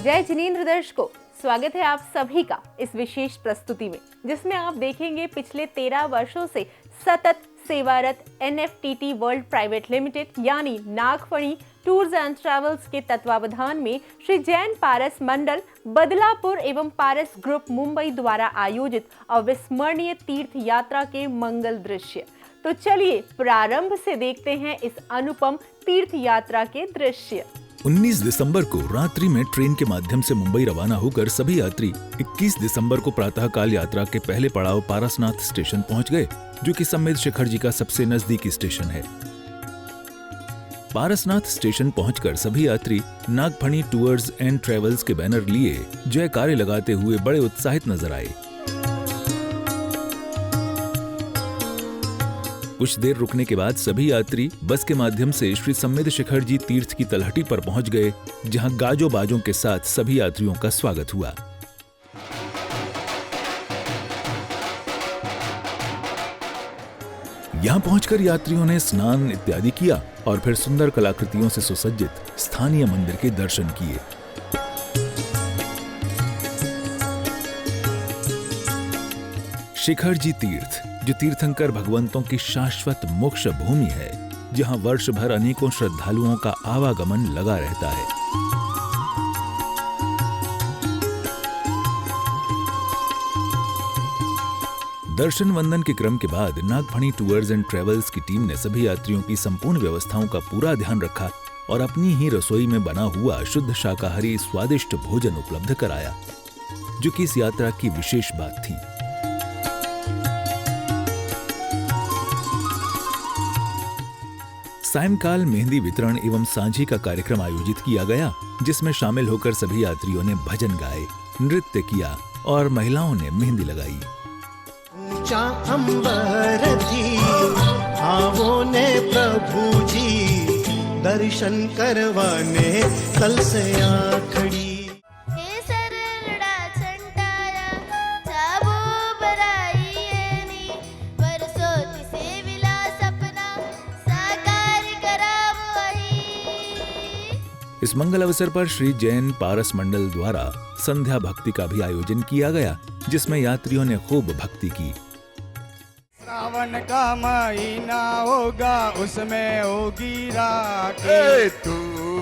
जय जिनेंद्र दर्शकों, स्वागत है आप सभी का इस विशेष प्रस्तुति में, जिसमें आप देखेंगे पिछले 13 वर्षों से सतत सेवारत NFTT वर्ल्ड प्राइवेट लिमिटेड यानी नागफणी टूर्स एंड ट्रैवल्स के तत्वावधान में श्री जैन पारस मंडल बदलापुर एवं पारस ग्रुप मुंबई द्वारा आयोजित अविस्मरणीय तीर्थ यात्रा के मंगल दृश्य। तो चलिए प्रारंभ से देखते हैं इस अनुपम तीर्थ यात्रा के दृश्य। 19 दिसंबर को रात्रि में ट्रेन के माध्यम से मुंबई रवाना होकर सभी यात्री 21 दिसंबर को प्रातःकाल यात्रा के पहले पड़ाव पारसनाथ स्टेशन पहुंच गए, जो कि समेत शिखर जी का सबसे नजदीकी स्टेशन है। पारसनाथ स्टेशन पहुंचकर सभी यात्री नागफणी टूर्स एंड ट्रैवल्स के बैनर लिए जयकारे लगाते हुए बड़े उत्साहित नजर आए। कुछ देर रुकने के बाद सभी यात्री बस के माध्यम से श्री समेत शिखर जी तीर्थ की तलहटी पर पहुंच गए, जहां गाजो बाजों के साथ सभी यात्रियों का स्वागत हुआ। यहां पहुंचकर यात्रियों ने स्नान इत्यादि किया और फिर सुंदर कलाकृतियों से सुसज्जित स्थानीय मंदिर के दर्शन किए। शिखर जी तीर्थ, जो तीर्थंकर भगवंतों की शाश्वत मोक्ष भूमि है, जहां वर्ष भर अनेकों श्रद्धालुओं का आवागमन लगा रहता है। दर्शन वंदन के क्रम के बाद नागफणी टूर्स एंड ट्रैवल्स की टीम ने सभी यात्रियों की संपूर्ण व्यवस्थाओं का पूरा ध्यान रखा और अपनी ही रसोई में बना हुआ शुद्ध शाकाहारी स्वादिष्ट भोजन उपलब्ध कराया, जो कि इस यात्रा की विशेष बात थी। सायंकाल मेहंदी वितरण एवं सांझी का कार्यक्रम आयोजित किया गया, जिसमें शामिल होकर सभी यात्रियों ने भजन गाए, नृत्य किया और महिलाओं ने मेहंदी लगाई। ऊंचा अंबर थी, आवो ने प्रभु जी दर्शन करवाने कल से आ खड़ी। इस मंगल अवसर पर श्री जैन पारस मंडल द्वारा संध्या भक्ति का भी आयोजन किया गया, जिसमें यात्रियों ने खूब भक्ति की। सावन का महीना होगा, उसमें होगी राखी। तू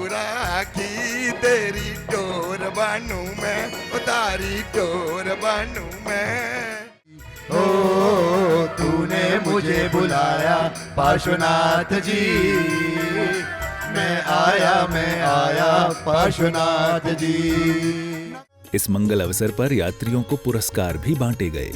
राखी तेरी डोर बानू मैं, तारी डोर बानू मैं। ओ तूने मुझे बुलाया पार्श्वनाथ जी, मैं आया पार्श्वनाथ जी। इस मंगल अवसर पर यात्रियों को पुरस्कार भी बांटे गए।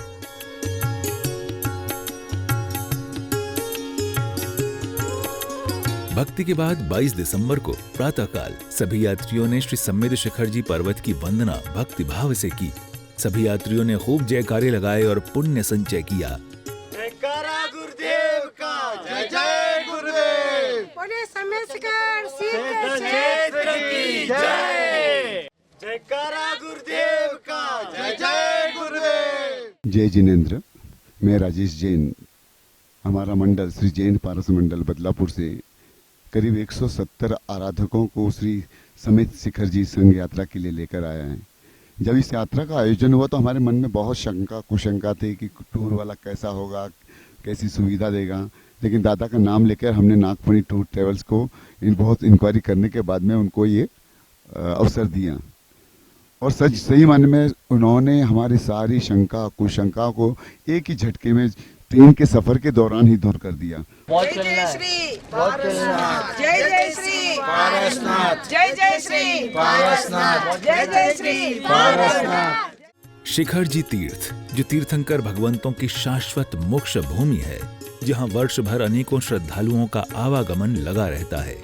भक्ति के बाद 22 दिसंबर को प्रातःकाल सभी यात्रियों ने श्री समेत शिखर जी पर्वत की वंदना भक्ति भाव से की। सभी यात्रियों ने खूब जयकारे लगाए और पुण्य संचय किया। जयकारा गुरुदेव का, जय जय गुरुदेव। बोले समेत शिखर क्षेत्र की जय। जयकारा गुरुदेव का, जय जय गुरुदेव। जय जिनेंद्र, मैं राजेश जैन। हमारा मंडल श्री जैन पारस मंडल बदलापुर से करीब 170 आराधकों को श्री समेत शिखर जी संघ यात्रा के लिए लेकर आया है। जब इस यात्रा का आयोजन हुआ तो हमारे मन में बहुत कुशंका थी कि टूर वाला कैसा होगा, कैसी सुविधा देगा, लेकिन दादा का नाम लेकर हमने नागफणी टूर ट्रैवल्स को बहुत इंक्वायरी करने के बाद में उनको ये अवसर दिया और सही मायने में उन्होंने हमारी सारी शंका कुशंका को एक ही झटके में ट्रेन के सफर के दौरान ही दूर कर दिया। जय जय श्री पारसनाथ, जय जय श्री पारसनाथ, जय जय श्री पारसनाथ, जय जय श्री पारसनाथ। शिखर जी तीर्थ, जो तीर्थंकर भगवंतों की शाश्वत मोक्ष भूमि है, जहां वर्ष भर अनेकों श्रद्धालुओं का आवागमन लगा रहता है।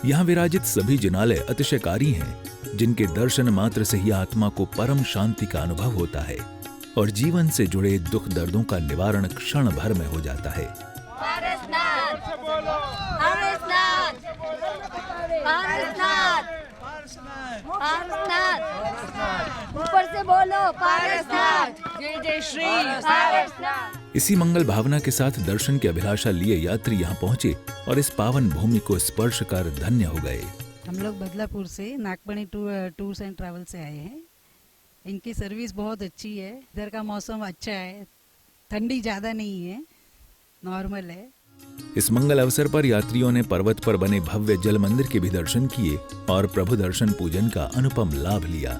यहाँ विराजित सभी जिनालय अतिशयकारी हैं, जिनके दर्शन मात्र से ही आत्मा को परम शांति का अनुभव होता है और जीवन से जुड़े दुख दर्दों का निवारण क्षण भर में हो जाता है। पारसनाथ, पारसनाथ, पारसनाथ, पारसनाथ, ऊपर से बोलो पारसनाथ, जय जय श्री पारसनाथ। इसी मंगल भावना के साथ दर्शन की अभिलाषा लिए यात्री यहाँ पहुँचे और इस पावन भूमि को स्पर्श कर धन्य हो गए। हम लोग बदलापुर से नागपणी टूर्स एंड ट्रैवल से आए हैं। इनकी सर्विस बहुत अच्छी है। इधर का मौसम अच्छा है, ठंडी ज़्यादा नहीं है, नॉर्मल है। इस मंगल अवसर पर यात्रियों ने पर्वत पर बने भव्य जल मंदिर के भी दर्शन किए और प्रभु दर्शन पूजन का अनुपम लाभ लिया।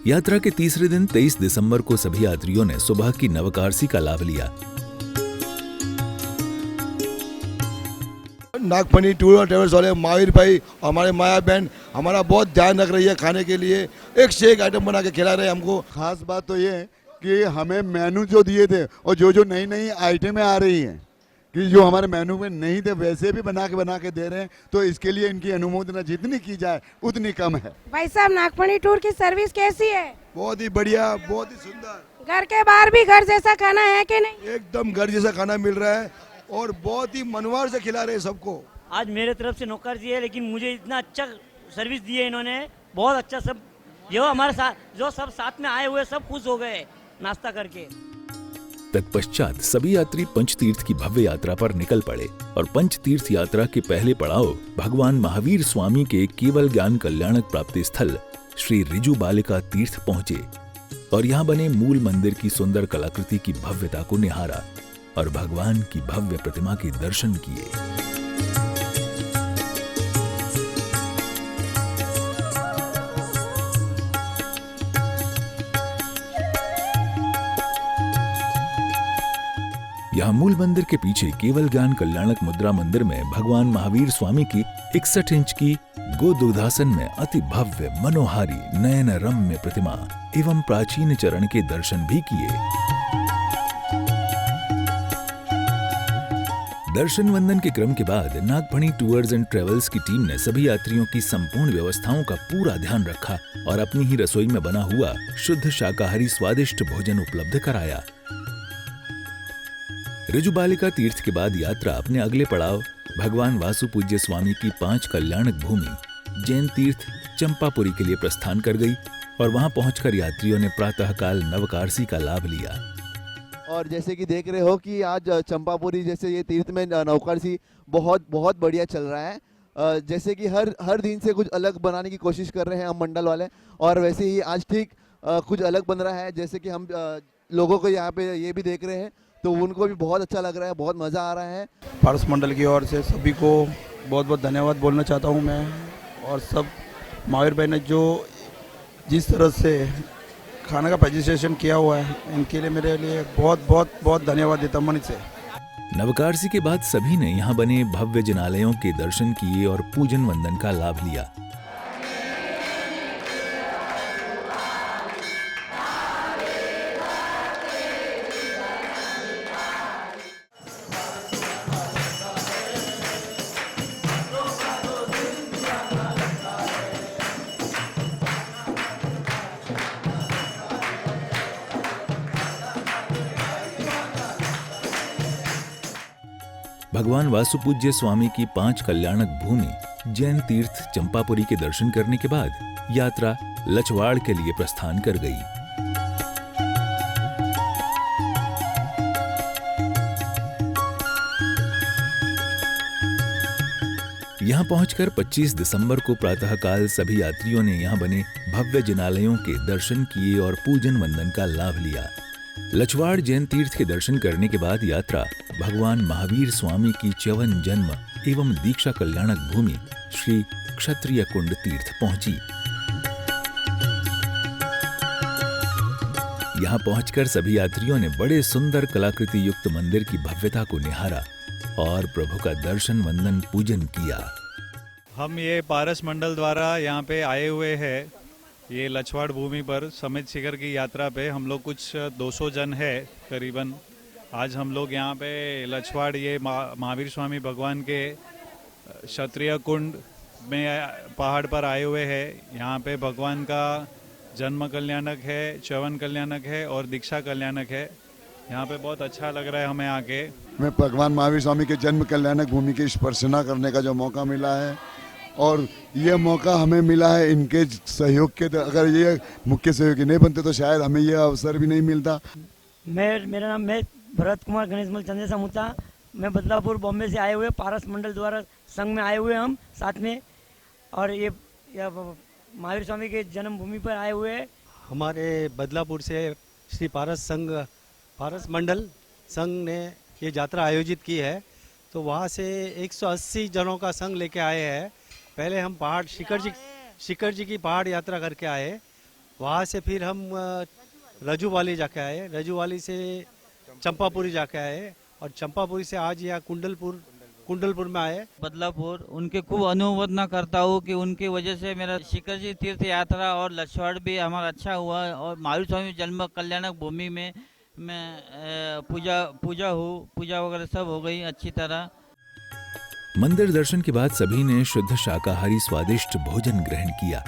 यात्रा के तीसरे दिन 23 दिसंबर को सभी यात्रियों ने सुबह की नवकारसी का लाभ लिया। नागपणी टूर और ट्रेवल्स वाले महावीर भाई, हमारे माया बहन हमारा बहुत ध्यान रख रही है। खाने के लिए एक से एक आइटम बना के खिला रहे हैं हमको। खास बात तो ये है कि हमें मेनू जो दिए थे और जो नई नई आइटमें आ रही हैं कि जो हमारे मेनू में नहीं थे वैसे भी बना के दे रहे हैं, तो इसके लिए इनकी अनुमोदना जितनी की जाए उतनी कम है। भाई साहब, नागपणी टूर की सर्विस कैसी है? बहुत ही बढ़िया, बहुत ही सुंदर। घर के बाहर भी घर जैसा खाना है कि नहीं? एकदम घर जैसा खाना मिल रहा है और बहुत ही मनवार से खिला रहे हैं सबको। आज मेरे तरफ से नौकर जी है, लेकिन मुझे इतना अच्छा सर्विस दी है इन्होंने, बहुत अच्छा। सब जो हमारे साथ जो सब साथ में आए हुए सब खुश हो गए नाश्ता करके। तत्पश्चात सभी यात्री पंचतीर्थ की भव्य यात्रा पर निकल पड़े और पंचतीर्थ यात्रा के पहले पड़ाव भगवान महावीर स्वामी के केवल ज्ञान कल्याणक प्राप्ति स्थल श्री रिजु बालिका तीर्थ पहुंचे और यहाँ बने मूल मंदिर की सुंदर कलाकृति की भव्यता को निहारा और भगवान की भव्य प्रतिमा के दर्शन किए। यहाँ मूल मंदिर के पीछे केवल ज्ञान कल्याणक मुद्रा मंदिर में भगवान महावीर स्वामी की 61 इंच की गोदुग्धासन में अति भव्य मनोहारी नयन रम्य प्रतिमा एवं प्राचीन चरण के दर्शन भी किए। दर्शन वंदन के क्रम के बाद नागपणी टूर्स एंड ट्रेवल्स की टीम ने सभी यात्रियों की संपूर्ण व्यवस्थाओं का पूरा ध्यान रखा और अपनी ही रसोई में बना हुआ शुद्ध शाकाहारी स्वादिष्ट भोजन उपलब्ध कराया। रिजु बालिका तीर्थ के बाद यात्रा अपने अगले पड़ाव भगवान वासु पूज्य स्वामी की 5 कल्याणक भूमि जैन तीर्थ चंपापुरी के लिए प्रस्थान कर गई और वहां पहुंचकर यात्रियों ने प्रातःकाल नवकारसी का लाभ लिया। और जैसे कि देख रहे हो कि आज चंपापुरी जैसे ये तीर्थ में नवकारसी बहुत बहुत बढ़िया चल रहा है। जैसे कि हर दिन से कुछ अलग बनाने की कोशिश कर रहे हैं हम मंडल वाले, और वैसे ही आज ठीक कुछ अलग बन रहा है। जैसे कि हम लोगों को यहाँ पे ये भी देख रहे हैं तो उनको भी बहुत अच्छा लग रहा है, बहुत मज़ा आ रहा है। पारस मंडल की ओर से सभी को बहुत बहुत धन्यवाद बोलना चाहता हूँ मैं, और सब महावीर भाई ने जो जिस तरह से खाना का प्रेजेंटेशन किया हुआ है इनके लिए मेरे लिए बहुत बहुत बहुत धन्यवाद देता हूँ मन से। नवकारसी के बाद सभी ने यहाँ बने भव्य जिनालयों के दर्शन किए और पूजन वंदन का लाभ लिया। भगवान वासुपूज्य स्वामी की 5 कल्याणक भूमि जैन तीर्थ चंपापुरी के दर्शन करने के बाद यात्रा लचवाड़ के लिए प्रस्थान कर गई। यहां पहुंचकर 25 दिसंबर को प्रातःकाल सभी यात्रियों ने यहां बने भव्य जिनालयों के दर्शन किए और पूजन वंदन का लाभ लिया। लचवाड़ जैन तीर्थ के दर्शन करने के बाद यात्रा भगवान महावीर स्वामी की 54 जन्म एवं दीक्षा कल्याणक भूमि श्री क्षत्रिय कुंड तीर्थ पहुंची। यहां पहुंचकर सभी यात्रियों ने बड़े सुंदर कलाकृति युक्त मंदिर की भव्यता को निहारा और प्रभु का दर्शन वंदन पूजन किया। हम ये पारस मंडल द्वारा यहाँ पे आए हुए हैं। ये लछवाड़ भूमि पर समित शिखर की यात्रा पे हम लोग कुछ 200 जन है करीबन। आज हम लोग यहाँ पे लछवाड़ ये महावीर स्वामी भगवान के क्षत्रिय कुंड में पहाड़ पर आए हुए हैं। यहाँ पे भगवान का जन्म कल्याणक है, च्यवन कल्याणक है और दीक्षा कल्याणक है। यहाँ पे बहुत अच्छा लग रहा है हमें आके। मैं भगवान महावीर स्वामी के जन्म कल्याणक भूमि की स्पर्शना करने का जो मौका मिला है, और ये मौका हमें मिला है इनके सहयोग के। अगर ये मुख्य सहयोगी नहीं बनते तो शायद हमें ये अवसर भी नहीं मिलता। मेरा नाम मैं भरत कुमार गणेशमल चंदेसा मुता। मैं बदलापुर बॉम्बे से आए हुए पारस मंडल द्वारा संघ में आए हुए हम साथ में, और ये महावीर स्वामी के जन्मभूमि पर आए हुए। हमारे बदलापुर से श्री पारस मंडल संघ ने ये यात्रा आयोजित की है, तो वहाँ से 180 जनों का संघ लेके आए हैं। पहले हम पहाड़ शिखर जी की पहाड़ यात्रा करके आए, वहाँ से फिर हम रजूवाली जाके आए, रजूवाली से चंपापुरी जाके आए, और चंपापुरी से आज यहाँ कुंडलपुर में आए। बदलापुर उनके खूब अनुमोदना करता हूँ कि उनकी वजह से मेरा शिखर जी तीर्थ यात्रा और लछवाड़ भी हमारा अच्छा हुआ, और महावीर स्वामी जन्म कल्याणक भूमि में मैं पूजा वगैरह सब हो गई अच्छी तरह। मंदिर दर्शन के बाद सभी ने शुद्ध शाकाहारी स्वादिष्ट भोजन ग्रहण किया।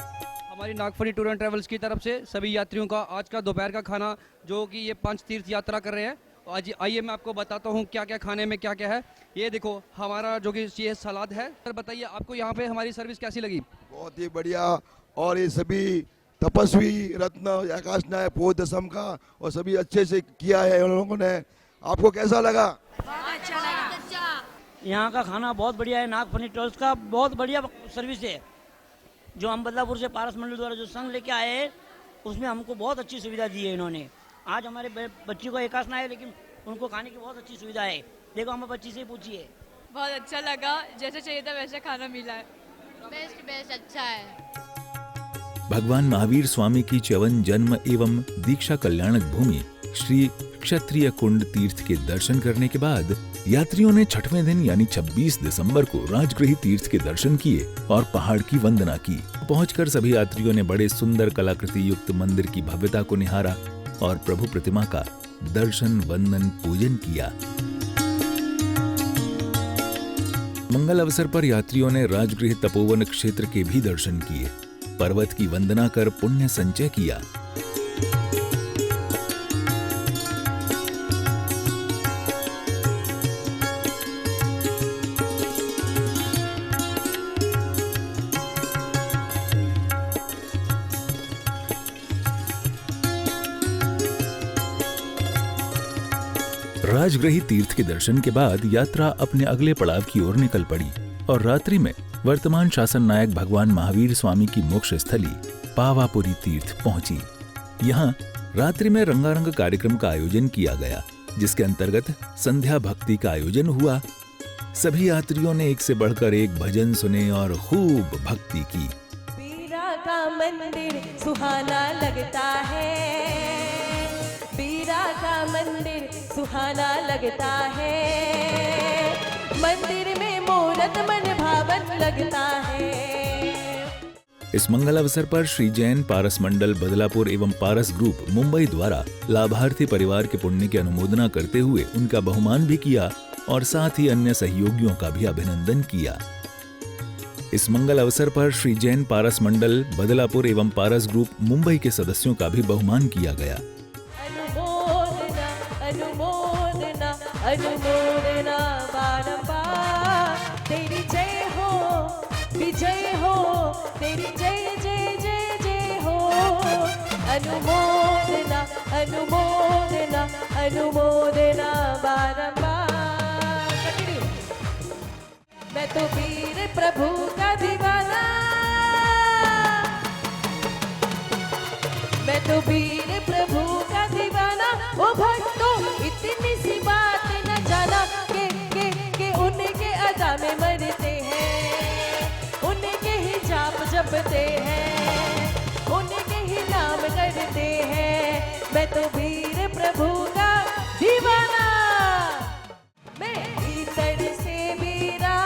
हमारी नागफनी टूर एंड ट्रेवल्स की तरफ से सभी यात्रियों का आज का दोपहर का खाना, जो कि ये 5 तीर्थ यात्रा कर रहे हैं, आज आइए मैं आपको बताता हूँ क्या क्या खाने में क्या क्या है। ये देखो हमारा जो कि ये सलाद है। सर बताइए आपको यहाँ पे हमारी सर्विस कैसी लगी? बहुत ही बढ़िया। और ये सभी तपस्वी रत्न आकाश नायक पोध दसम का, और सभी अच्छे से किया है उन लोगों ने। आपको कैसा लगा? अच्छा लगा। यहाँ का खाना बहुत बढ़िया है। नागफनी ट्रेवल्स का बहुत बढ़िया सर्विस है। जो हम बदलापुर से पारस मंडल द्वारा जो संघ लेके आए हैं, उसमें हमको बहुत अच्छी सुविधा दी है इन्होंने। आज हमारे बच्ची को एकादशी है, लेकिन उनको खाने की बहुत अच्छी सुविधा है। देखो हम बच्ची से पूछिए। बहुत अच्छा लगा, जैसे चाहिए था वैसा खाना मिला है। बेस्ट अच्छा है। भगवान महावीर स्वामी की च्यवन जन्म एवं दीक्षा कल्याणक भूमि श्री क्षत्रिय कुंड तीर्थ के दर्शन करने के बाद यात्रियों ने छठवें दिन यानी 26 दिसंबर को राजगृही तीर्थ के दर्शन किए और पहाड़ की वंदना की। पहुंचकर सभी यात्रियों ने बड़े सुंदर कलाकृति युक्त मंदिर की भव्यता को निहारा और प्रभु प्रतिमा का दर्शन वंदन पूजन किया। मंगल अवसर पर यात्रियों ने राजगृह तपोवन क्षेत्र के भी दर्शन किए, पर्वत की वंदना कर पुण्य संचय किया। राजगृही तीर्थ के दर्शन के बाद यात्रा अपने अगले पड़ाव की ओर निकल पड़ी और रात्रि में वर्तमान शासन नायक भगवान महावीर स्वामी की मोक्ष स्थली पावापुरी तीर्थ पहुंची। यहाँ रात्रि में रंगारंग कार्यक्रम का आयोजन किया गया, जिसके अंतर्गत संध्या भक्ति का आयोजन हुआ। सभी यात्रियों ने एक से बढ़कर एक भजन सुने और खूब भक्ति की। बीरा का मंदिर सुहाना लगता है, बीरा का मंदिर सुहाना लगता है, मंदिर में मूरत मन भावन लगता है। इस मंगल अवसर पर श्री जैन पारस मंडल बदलापुर एवं पारस ग्रुप मुंबई द्वारा लाभार्थी परिवार के पुण्य की अनुमोदना करते हुए उनका बहुमान भी किया और साथ ही अन्य सहयोगियों का भी अभिनंदन किया। इस मंगल अवसर पर श्री जैन पारस मंडल बदलापुर एवं पारस ग्रुप मुंबई के सदस्यों का भी बहुमान किया गया। अनुमोदना अनुमोदना बारंबार, तेरी जय हो विजय हो, तेरी जय जय जय जय हो। अनुमोदना अनुमोदना अनुमोदना बारंबार। मैं तो वीर प्रभु का दीवाना, मैं तो वीर प्रभु का दीवाना। ओ भक्तों इतनी सी बात न जाना के उनके अदा में मरते हैं, उनके ही जाप जपते हैं, उनके ही नाम करते हैं। मैं तो वीर प्रभु का दीवाना। मैं भीतर से वीरा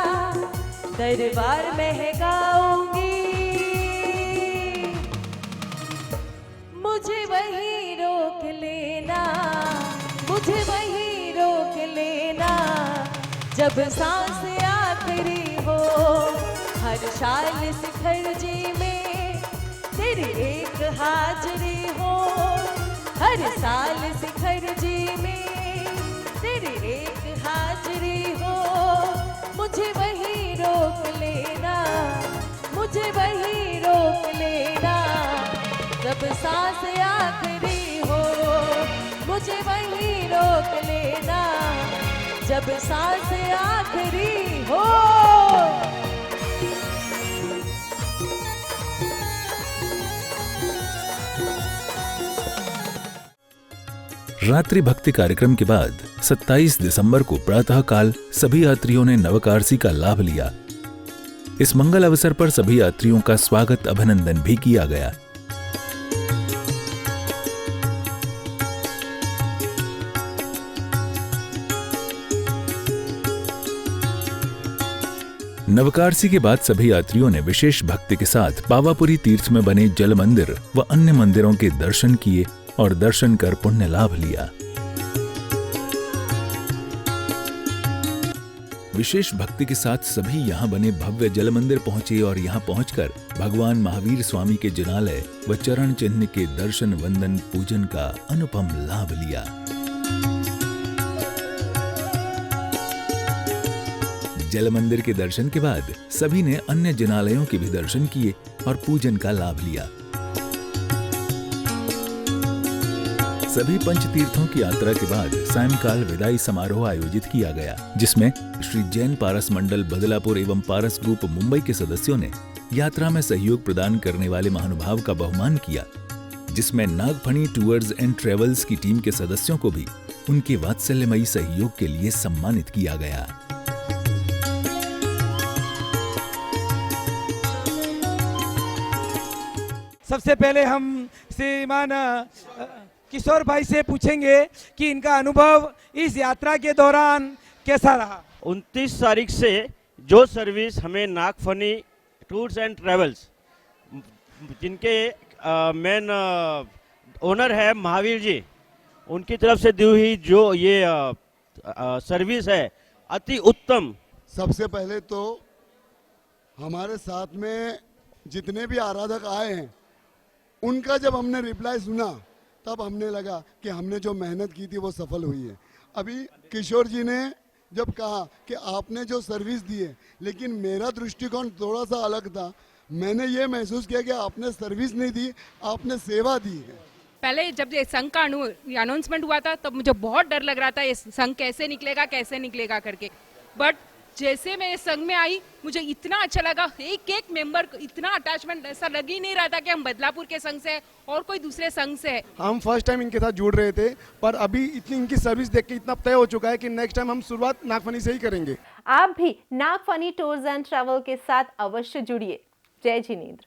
दरबार में गाऊंगी, मुझे वही रोक लेना, मुझे वही रोक लेना, जब सांस आखिरी हो। हर साल शिखर जी में तेरी एक हाजिरी हो, हर साल शिखर जी में तेरी एक हाजिरी हो। मुझे वही रोक लेना, मुझे वही रोक लेना, जब सांस आखिरी हो। मुझे वही रोक लेना, जब सांस आखिरी हो। रात्रि भक्ति कार्यक्रम के बाद 27 दिसंबर को प्रातःकाल सभी यात्रियों ने नवकारसी का लाभ लिया। इस मंगल अवसर पर सभी यात्रियों का स्वागत अभिनंदन भी किया गया। नवकारसी के बाद सभी यात्रियों ने विशेष भक्ति के साथ पावापुरी तीर्थ में बने जल मंदिर व अन्य मंदिरों के दर्शन किए और दर्शन कर पुण्य लाभ लिया। विशेष भक्ति के साथ सभी यहाँ बने भव्य जल मंदिर पहुंचे और यहाँ पहुंचकर भगवान महावीर स्वामी के जिनालय व चरण चिन्ह के दर्शन वंदन पूजन का अनुपम लाभ लिया। जल मंदिर के दर्शन के बाद सभी ने अन्य जिनालयों के भी दर्शन किए और पूजन का लाभ लिया। सभी पंचतीर्थों की यात्रा के बाद सायंकाल विदाई समारोह आयोजित किया गया, जिसमें श्री जैन पारस मंडल बदलापुर एवं पारस ग्रुप मुंबई के सदस्यों ने यात्रा में सहयोग प्रदान करने वाले महानुभाव का बहुमान किया, जिसमें नागफणी टूर्स एंड ट्रेवल्स की टीम के सदस्यों को भी उनके वात्सल्यमयी सहयोग के लिए सम्मानित किया गया। सबसे पहले हम श्रीमान किशोर भाई से पूछेंगे कि इनका अनुभव इस यात्रा के दौरान कैसा रहा। 29 तारीख से जो सर्विस हमें नागफनी टूर्स एंड ट्रेवल्स, जिनके मेन ओनर है महावीर जी, उनकी तरफ से दी हुई जो ये सर्विस है अति उत्तम। सबसे पहले तो हमारे साथ में जितने भी आराधक आए हैं उनका जब हमने रिप्लाई सुना तब हमने लगा कि हमने जो मेहनत की थी वो सफल हुई है। अभी किशोर जी ने जब कहा कि आपने जो सर्विस दी है, लेकिन मेरा दृष्टिकोण थोड़ा सा अलग था। मैंने ये महसूस किया कि आपने सर्विस नहीं दी, आपने सेवा दी है। पहले जब ये संघ का अनाउंसमेंट हुआ था तब मुझे बहुत डर लग रहा था ये संघ कैसे निकलेगा करके, बट जैसे मैं इस संघ में आई मुझे इतना अच्छा लगा। एक एक मेंबर इतना अटैचमेंट, ऐसा लग ही नहीं रहा था कि हम बदलापुर के संघ से है और कोई दूसरे संघ से है। हम फर्स्ट टाइम इनके साथ जुड़ रहे थे, पर अभी इतनी इनकी सर्विस देख के इतना तय हो चुका है कि नेक्स्ट टाइम हम शुरुआत नागफनी से ही करेंगे। आप भी नागफनी टूर्स एंड ट्रैवल के साथ अवश्य जुड़िए। जय जिनेंद्र।